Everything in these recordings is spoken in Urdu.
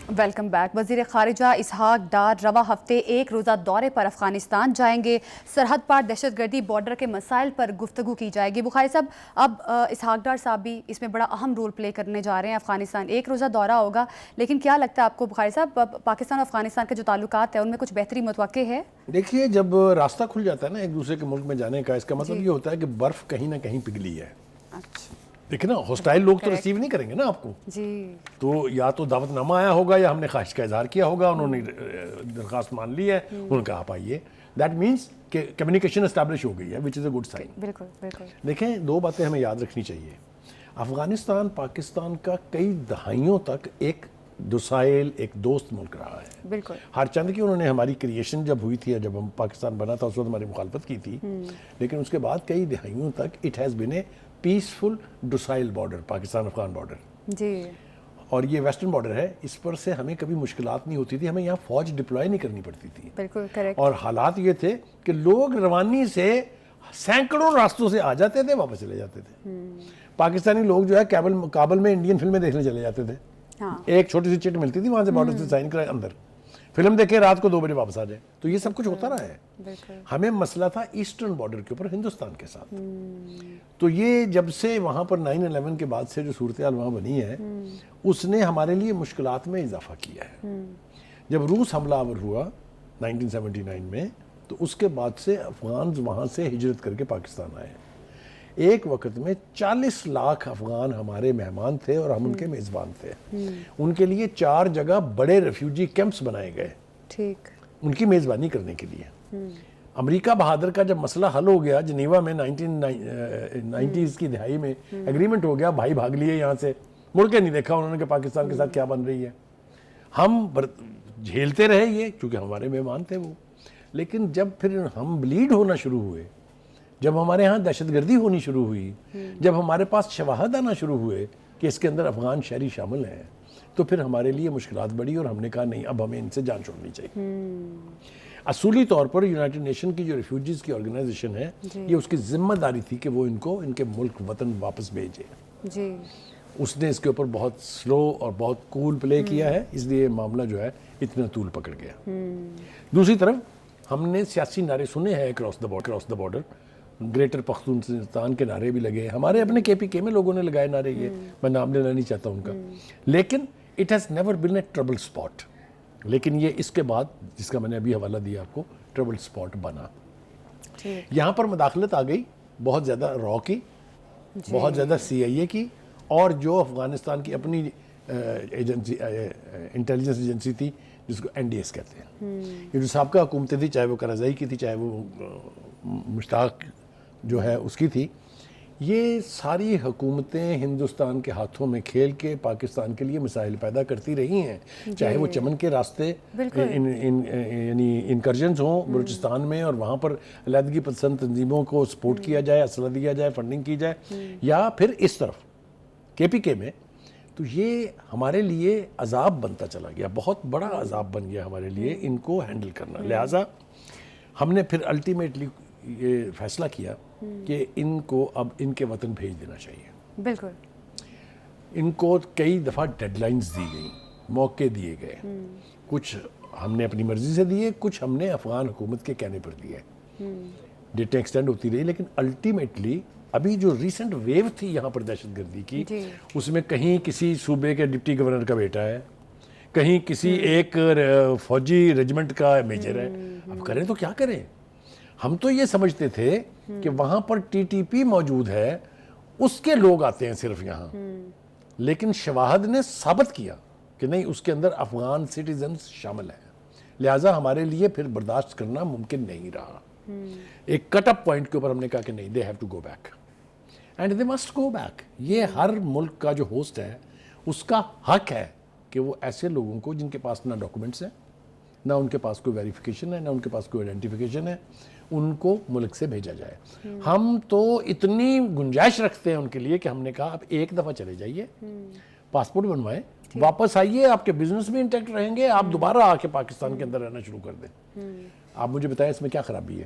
Welcome back. وزیر خارجہ اسحاق ڈار رواں ہفتے ایک روزہ دورے پر افغانستان جائیں گے۔ سرحد پار دہشت گردی، بارڈر کے مسائل پر گفتگو کی جائے گی۔ بخاری صاحب، اب اسحاق ڈار صاحب بھی اس میں بڑا اہم رول پلے کرنے جا رہے ہیں۔ افغانستان ایک روزہ دورہ ہوگا، لیکن کیا لگتا ہے آپ کو بخاری صاحب، پاکستان اور افغانستان کے جو تعلقات ہیں ان میں کچھ بہتری متوقع ہے؟ دیکھیے، جب راستہ کھل جاتا ہے نا ایک دوسرے کے ملک میں جانے کا، اس کا مطلب یہ ہوتا ہے کہ برف کہیں نہ کہیں پگھلی ہے۔ دیکھیں نا، ہوسٹائل لوگ تو ریسیو نہیں کریں گے نا آپ کو، تو یا تو دعوت نامہ آیا ہوگا یا ہم نے خواہش کا اظہار کیا ہوگا، انہوں نے درخواست مان لی ہے، انہوں نے کہا آپ آئیے۔ دیٹ مینس کہ کمیونیکیشن اسٹیبلش ہو گئی ہے، وچ از اے گڈ سائن۔ بالکل بالکل۔ دیکھیں، دو باتیں ہمیں یاد رکھنی چاہیے۔ افغانستان پاکستان کا کئی دہائیوں تک ایک دوسائل، ایک دوست ملک رہا ہے۔ بالکل۔ ہر چند کی انہوں نے ہماری کریشن جب ہوئی تھی، جب ہم پاکستان بنا تھا، اس وقت ہماری مخالفت کی تھی، لیکن اس کے بعد کئی دہائیوں تک it has been a peaceful docile border, Pakistan Afghan border جی۔ اور یہ ویسٹرن بارڈر ہے، اس پر سے ہمیں کبھی مشکلات نہیں ہوتی تھی، ہمیں یہاں فوج ڈپلوائے نہیں کرنی پڑتی تھی۔ بالکل کریکٹ۔ اور حالات یہ تھے کہ لوگ روانی سے سینکڑوں راستوں سے آ جاتے تھے، واپس چلے جاتے تھے۔ پاکستانی لوگ جو ہے کابل میں انڈین فلمیں دیکھنے چلے جاتے تھے، ایک چھوٹی سی چٹ ملتی تھی وہاں سے بارڈر سے سائن کرائے، اندر فلم دیکھے، رات کو 2 بجے واپس آ جائے۔ تو یہ سب کچھ ہوتا رہا ہے۔ ہمیں مسئلہ تھا ایسٹرن بارڈر کے اوپر ہندوستان کے ساتھ۔ تو یہ جب سے وہاں پر 9/11 کے بعد سے جو صورتحال وہاں بنی ہے، اس نے ہمارے لیے مشکلات میں اضافہ کیا ہے۔ جب روس حملہ آور ہوا 1979 میں، تو اس کے بعد سے افغانز وہاں سے ہجرت کر کے پاکستان آئے۔ ایک وقت میں 40 لاکھ افغان ہمارے مہمان تھے اور ہم ان کے میزبان تھے۔ ان کے لیے 4 جگہ بڑے ریفیوجی کیمپس بنائے گئے، ٹھیک، ان کی میزبانی کرنے کے لیے۔ امریکہ بہادر کا جب مسئلہ حل ہو گیا جنیوا میں 1990s کی دہائی میں، ایگریمنٹ ہو گیا، بھائی بھاگ لیے یہاں سے، مڑ کے نہیں دیکھا انہوں نے کہ پاکستان کے ساتھ کیا بن رہی ہے۔ ہم جھیلتے رہے یہ، چونکہ ہمارے مہمان تھے وہ۔ لیکن جب پھر ہم بلیڈ ہونا شروع ہوئے، جب ہمارے ہاں دہشت گردی ہونی شروع ہوئی، جب ہمارے پاس شواہد آنا شروع ہوئے کہ اس کے اندر افغان شہری شامل ہیں، تو پھر ہمارے لیے مشکلات بڑھی اور ہم نے کہا نہیں، اب ہمیں ان سے جان چھوڑنی چاہیے۔ اصولی طور پر یونائٹڈ نیشن کی جو ریفیوجیز کی آرگنائزیشن ہے، یہ اس کی ذمہ داری تھی کہ وہ ان کو ان کے ملک وطن واپس بھیجے۔ جی۔ اس نے اس کے اوپر بہت سلو اور بہت کول پلے کیا ہے، اس لیے معاملہ جو ہے اتنا طول پکڑ گیا۔ دوسری طرف ہم نے سیاسی نعرے سنے ہیں across the border, greater Pakhtunistan کے نعرے بھی لگے، ہمارے اپنے KPK میں لوگوں نے لگائے نعرے، یہ میں نام لینا نہیں چاہتا ان کا، لیکن it has never been a trouble spot. لیکن یہ اس کے بعد، جس کا میں نے ابھی حوالہ دیا آپ کو، ٹربل اسپاٹ بنا۔ یہاں پر مداخلت آ گئی بہت زیادہ را کی، بہت زیادہ CIA کی، اور جو افغانستان کی اپنی ایجنسی، انٹیلیجنس ایجنسی تھی، جس کو NDS کہتے ہیں۔ یہ جو سابقہ حکومتیں تھی، چاہے وہ کرزئی کی تھی، چاہے وہ مشتاق جو ہے اس کی تھی، یہ ساری حکومتیں ہندوستان کے ہاتھوں میں کھیل کے پاکستان کے لیے مسائل پیدا کرتی رہی ہیں، چاہے وہ چمن کے راستے یعنی انکرجنز ہوں بلوچستان میں، اور وہاں پر علیحدگی پسند تنظیموں کو سپورٹ کیا جائے، اسلحہ دیا جائے، فنڈنگ کی جائے، یا پھر اس طرف KPK میں، تو یہ ہمارے لیے عذاب بنتا چلا گیا، بہت بڑا عذاب بن گیا ہمارے لیے ان کو ہینڈل کرنا۔ لہٰذا ہم نے پھر الٹیمیٹلی یہ فیصلہ کیا کہ ان کو اب ان کے وطن بھیج دینا چاہیے۔ بالکل۔ ان کو کئی دفعہ ڈیڈ لائنز دی گئیں، موقع دیے گئے، کچھ ہم نے اپنی مرضی سے دیے، کچھ ہم نے افغان حکومت کے کہنے پر دیے، ڈیٹیں ایکسٹینڈ ہوتی رہی، لیکن الٹیمیٹلی ابھی جو ریسنٹ ویو تھی یہاں پر دہشت گردی کی، اس میں کہیں کسی صوبے کے ڈپٹی گورنر کا بیٹا ہے، کہیں کسی ایک فوجی ریجمنٹ کا میجر ہے۔ اب کریں تو کیا کریں؟ ہم تو یہ سمجھتے تھے کہ وہاں پر TTP موجود ہے، اس کے لوگ آتے ہیں صرف یہاں، لیکن شواہد نے ثابت کیا کہ نہیں، اس کے اندر افغان سٹیزنز شامل ہیں۔ لہٰذا ہمارے لیے پھر برداشت کرنا ممکن نہیں رہا۔ ایک کٹ اپ پوائنٹ کے اوپر ہم نے کہا کہ نہیں، they have to go back and they must go back. یہ ہر ملک کا جو ہوسٹ ہے، اس کا حق ہے کہ وہ ایسے لوگوں کو جن کے پاس نہ ڈاکومنٹس ہیں، نہ ان کے پاس کوئی ویریفیکیشن ہے، نہ ان کے پاس کوئی آئیڈینٹیفیکیشن ہے، ان کو ملک سے بھیجا جائے۔ ہم تو اتنی گنجائش رکھتے ہیں ان کے لیے کہ ہم نے کہا اب ایک دفعہ چلے جائیے، پاسپورٹ بنوائیں، واپس آئیے، آپ کے بزنس بھی انٹیکٹ رہیں گے، آپ دوبارہ آ کے پاکستان کے اندر رہنا شروع کر دیں۔ آپ مجھے بتائیں اس میں کیا خرابی ہے؟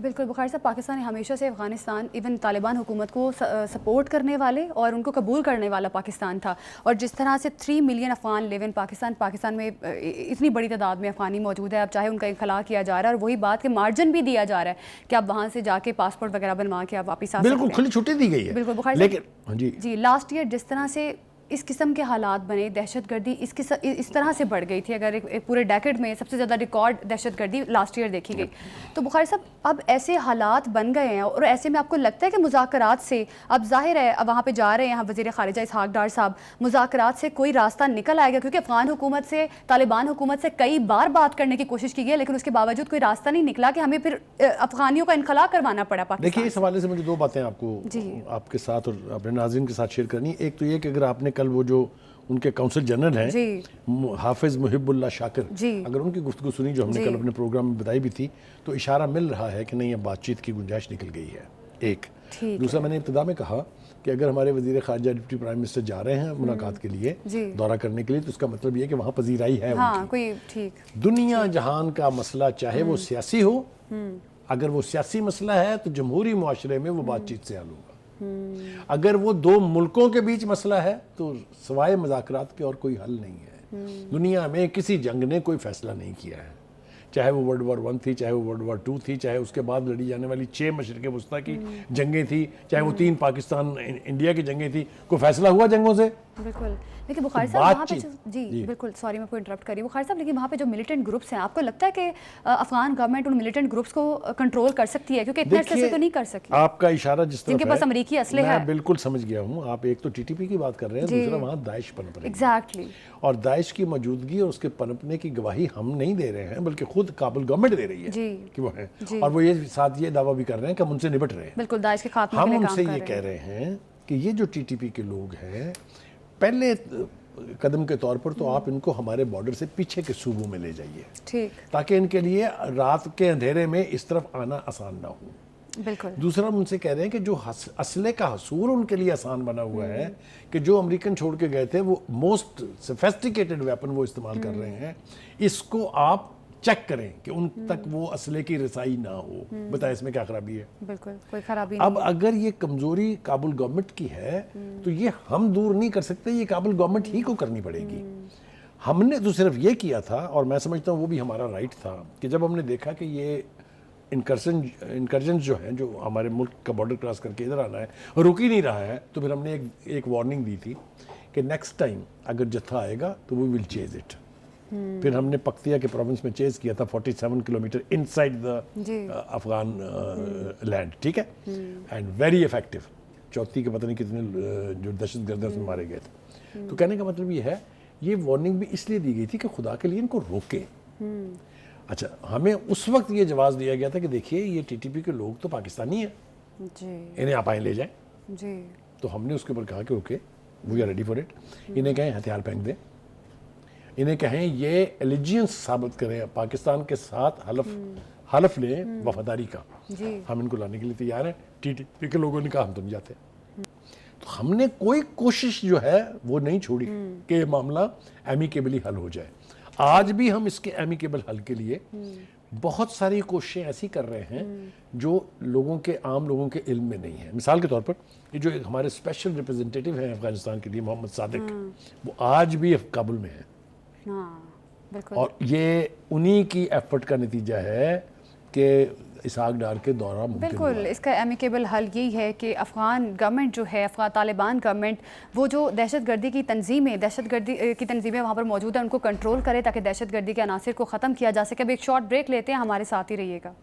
بالکل بخاری صاحب، پاکستان ہمیشہ سے افغانستان ایون طالبان حکومت کو سپورٹ کرنے والے اور ان کو قبول کرنے والا پاکستان تھا، اور جس طرح سے 3 ملین افغان لیو ان پاکستان میں اتنی بڑی تعداد میں افغانی موجود ہے، اب چاہے ان کا انخلا کیا جا رہا ہے، اور وہی بات کہ مارجن بھی دیا جا رہا ہے کہ آپ وہاں سے جا کے پاسپورٹ وغیرہ بنوا کے آپ واپس آ سکتے ہیں. بالکل کھلی چھٹی دی گئی ہے. بالکل بخاری لیکن صاحب، جی لاسٹ ایئر جس طرح سے اس قسم کے حالات بنے، دہشت گردی اس طرح سے بڑھ گئی تھی، اگر ایک پورے ڈیکڈ میں سب سے زیادہ ریکارڈ دہشت گردی لاسٹ ایئر دیکھی گئی، تو بخاری صاحب اب ایسے حالات بن گئے ہیں، اور ایسے میں آپ کو لگتا ہے کہ مذاکرات سے، اب ظاہر ہے اب وہاں پہ جا رہے ہیں وزیر خارجہ اسحاق ڈار صاحب، مذاکرات سے کوئی راستہ نکل آئے گا؟ کیونکہ افغان حکومت سے، طالبان حکومت سے کئی بار بات کرنے کی کوشش کی گئی، لیکن اس کے باوجود کوئی راستہ نہیں نکلا کہ ہمیں پھر افغانیوں کا انخلا کروانا پڑا پاکستان. دیکھیے اس حوالے سے مجھے 2 باتیں آپ کو آپ کے ساتھ اور اپنے ناظرین کے ساتھ شیئر کرنی. ایک تو یہ کہ اگر آپ نے کل وہ جو ان کے کونسل جنرل ہیں حافظ محب اللہ شاکر، اگر ان کی گفتگو سنی جو ہم نے کل اپنے پروگرام میں بتائی بھی تھی، تو اشارہ مل رہا ہے کہ نہیں اب بات چیت کی گنجائش نکل گئی ہے. ایک دوسرا، میں نے ابتدا میں کہا کہ اگر ہمارے وزیر خارجہ ڈپٹی پرائم منسٹر جا رہے ہیں ملاقات کے لیے، دورہ کرنے کے لیے، تو اس کا مطلب یہ کہ وہاں پذیرائی ہے ان کی. دنیا جہان کا مسئلہ چاہے وہ سیاسی ہو، اگر وہ سیاسی مسئلہ ہے تو جمہوری معاشرے میں وہ بات چیت سے حل ہوگا. اگر وہ 2 ملکوں کے بیچ مسئلہ ہے تو سوائے مذاکرات کے اور کوئی حل نہیں ہے. دنیا میں کسی جنگ نے کوئی فیصلہ نہیں کیا ہے، چاہے وہ ورلڈ وار 1 تھی، چاہے وہ ورلڈ وار 2 تھی، چاہے اس کے بعد لڑی جانے والی 6 مشرق وسطیٰ کی جنگیں تھی، چاہے وہ 3 پاکستان انڈیا کی جنگیں تھی. کوئی فیصلہ ہوا جنگوں سے؟ بالکل. لیکن بخاری صاحب وہاں پہ جی بالکل سوری میں کوئی انٹرپٹ کر رہی ہوں بخاری صاحب، لیکن وہاں پہ جو ملیٹنٹ گروپس ہیں، آپ کو لگتا ہے کہ افغان گورنمنٹ ان ملیٹنٹ گروپس کو کنٹرول کر سکتی ہے؟ کیونکہ اتنے عرصے سے تو نہیں کر سکی. آپ کا اشارہ جس طرف جن کے پاس امریکی اسلحہ ہے، میں بالکل سمجھ گیا ہوں. آپ ایک تو ٹی ٹی پی کی بات کر رہے ہیں، دوسرا وہاں داعش پنپ رہی ہے. ایگزیکٹلی. اور داعش کی موجودگی اور اس کے پنپنے کی گواہی ہم نہیں دے رہے ہیں، بلکہ خود کابل گورنمنٹ دے رہی ہے کہ وہ ہیں. اور وہ یہ ساتھ یہ دعویٰ بھی کر رہے ہیں کہ ہم ان سے نبٹ رہے ہیں. بالکل داعش کے خاتمے کے لیے کام کر رہے ہیں. ہم ان سے یہ کہہ رہے ہیں کہ یہ جو ٹی ٹی پی کے لوگ ہیں، پہلے قدم کے طور پر تو آپ ان کو ہمارے بارڈر سے پیچھے کے صوبوں میں لے جائیے، تاکہ ان کے لیے رات کے اندھیرے میں اس طرف آنا آسان نہ ہو. بالکل. دوسرا ہم ان سے کہہ رہے ہیں کہ جو اسلحے کا حصول ان کے لیے آسان بنا ہوا ہے، کہ جو امریکن چھوڑ کے گئے تھے وہ موسٹ سفیسٹیکیٹڈ ویپن وہ استعمال کر رہے ہیں، اس کو آپ چیک کریں کہ ان تک وہ اسلحے کی رسائی نہ ہو. بتائیں اس میں کیا خرابی ہے؟ بالکل کوئی خرابی نہیں. اب اگر یہ کمزوری کابل گورنمنٹ کی ہے تو یہ ہم دور نہیں کر سکتے، یہ کابل گورنمنٹ ہی کو کرنی پڑے گی. ہم نے تو صرف یہ کیا تھا، اور میں سمجھتا ہوں وہ بھی ہمارا رائٹ تھا، کہ جب ہم نے دیکھا کہ یہ انکرجنز جو ہیں، جو ہمارے ملک کا بارڈر کراس کر کے ادھر آنا ہے، رک ہی نہیں رہا ہے، تو پھر ہم نے ایک وارننگ دی تھی کہ نیکسٹ ٹائم اگر جتھا آئے گا تو وی ول چیز اٹ. پھر ہم نے پکتیا کے پروونس میں چیز کیا تھا 47 kilometre inside the Afghan land. ٹھیک ہے، اینڈ ویری افیکٹو. 34 کے پتہ نہیں کتنے جو دہشت گرد اس میں مارے گئے تھے. تو کہنے کا مطلب یہ ہے، یہ وارننگ بھی اس لیے دی گئی تھی کہ خدا کے لیے ان کو روکے. اچھا، ہمیں اس وقت یہ جواز دیا گیا تھا کہ دیکھیے یہ ٹی ٹی پی کے لوگ تو پاکستانی ہیں، انہیں آپ آئیں لے جائیں. تو ہم نے اس کے اوپر کہا کہ okay we are ready for it. انہیں کہیں ہتھیار پھینک دیں، انہیں کہیں یہ ایلیجینس ثابت کریں، پاکستان کے ساتھ حلف لیں وفاداری کا. ہم ان کو لانے کے لیے تیار ہیں. ٹی ٹی پی کے لوگوں نے کہا ہم تو نہیں جاتے. تو ہم نے کوئی کوشش جو ہے وہ نہیں چھوڑی کہ یہ معاملہ ایمیکیبلی حل ہو جائے. آج بھی ہم اس کے ایمیکیبل حل کے لیے بہت ساری کوششیں ایسی کر رہے ہیں جو عام لوگوں کے علم میں نہیں ہیں. مثال کے طور پر یہ جو ہمارے اسپیشل ریپرزنٹیٹیو ہیں افغانستان کے لیے محمد صادق، وہ آج بھی کابل میں ہیں. اور یہ انہی کی ایفرٹ کا نتیجہ ہے کہ اسحاق ڈار کے دورہ ممکن. بالکل. اس کا ایمیکیبل حل یہی ہے کہ افغان گورنمنٹ جو ہے، افغان طالبان گورنمنٹ، وہ جو دہشت گردی کی تنظیمیں وہاں پر موجود ہیں ان کو کنٹرول کرے، تاکہ دہشت گردی کے عناصر کو ختم کیا جا سکے. اب ایک شارٹ بریک لیتے ہیں، ہمارے ساتھ ہی رہیے گا.